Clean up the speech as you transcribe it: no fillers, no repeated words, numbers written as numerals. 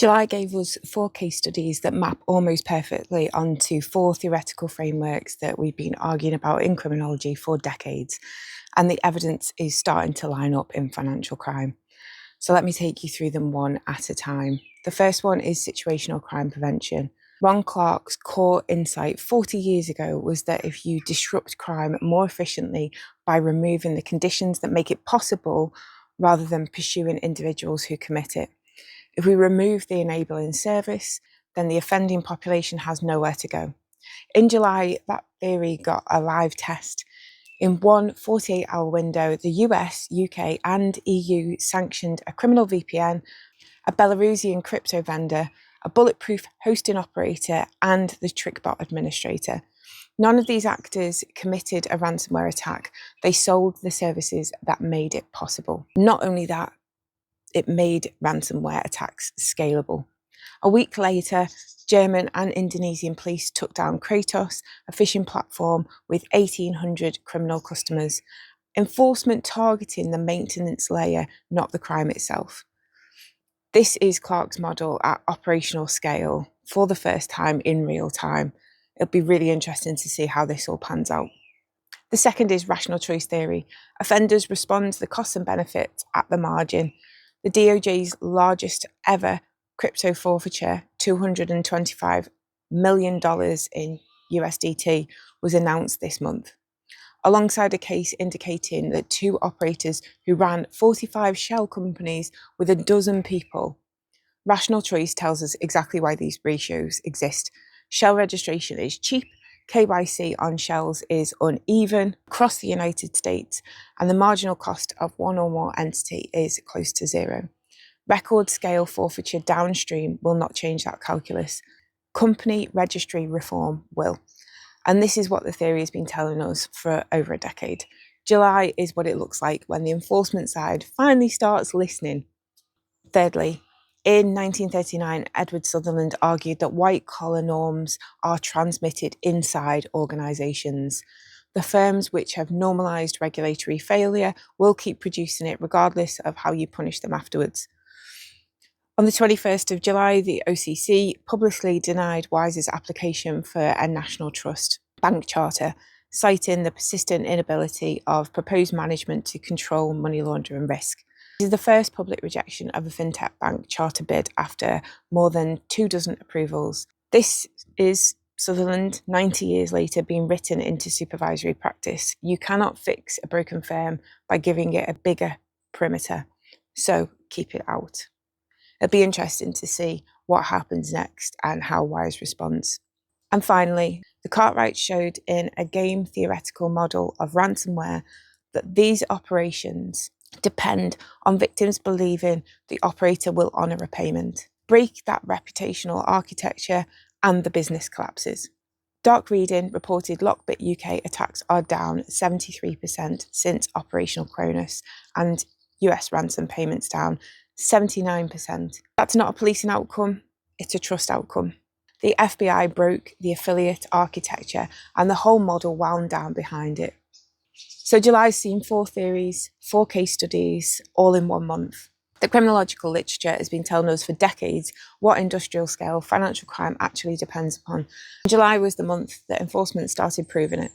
July gave us 4 case studies that map almost perfectly onto 4 theoretical frameworks that we've been arguing about in criminology for decades, and the evidence is starting to line up in financial crime. So let me take you through them one at a time. The first one is situational crime prevention. Ron Clarke's core insight 40 years ago was that if you disrupt crime more efficiently by removing the conditions that make it possible rather than pursuing individuals who commit it, if we remove the enabling service, then the offending population has nowhere to go. In July, that theory got a live test. In one 48-hour window, the US, UK and EU sanctioned a criminal VPN, a Belarusian crypto vendor, a bulletproof hosting operator and the Trickbot administrator. None of these actors committed a ransomware attack. They sold the services that made it possible. Not only that, it made ransomware attacks scalable. A week later, German and Indonesian police took down Kratos, a phishing platform with 1,800 criminal customers. Enforcement targeting the maintenance layer, not the crime itself. This is Clarke's model at operational scale for the first time in real time. It'll be really interesting to see how this all pans out. The second is rational choice theory. Offenders respond to the costs and benefits at the margin. The DOJ's largest ever crypto forfeiture, $225 million in USDT, was announced this month, alongside a case indicating that 2 operators who ran 45 shell companies with a dozen people. Rational choice tells us exactly why these ratios exist. Shell registration is cheap, KYC on shells is uneven across the United States, and the marginal cost of one or more entity is close to zero. Record scale forfeiture downstream will not change that calculus. Company registry reform will. And this is what the theory has been telling us for over a decade. July is what it looks like when the enforcement side finally starts listening. Thirdly, in 1939, Edward Sutherland argued that white-collar norms are transmitted inside organisations. The firms which have normalised regulatory failure will keep producing it regardless of how you punish them afterwards. On the 21st of July, the OCC publicly denied Wise's application for a national trust bank charter, citing the persistent inability of proposed management to control money laundering risk. This is the first public rejection of a fintech bank charter bid after more than 24 approvals. This is Sutherland, 90 years later, being written into supervisory practice. You cannot fix a broken firm by giving it a bigger perimeter, so keep it out. It'll be interesting to see what happens next and how Wise responds. And finally, the Cartwright showed in a game theoretical model of ransomware that these operations depend on victims believing the operator will honour a payment. Break that reputational architecture and the business collapses. Dark Reading reported Lockbit UK attacks are down 73% since Operational Cronus, and US ransom payments down 79%. That's not a policing outcome, it's a trust outcome. The FBI broke the affiliate architecture and the whole model wound down behind it. So July's seen 4 theories, 4 case studies, all in 1 month. The criminological literature has been telling us for decades what industrial scale financial crime actually depends upon. July was the month that enforcement started proving it.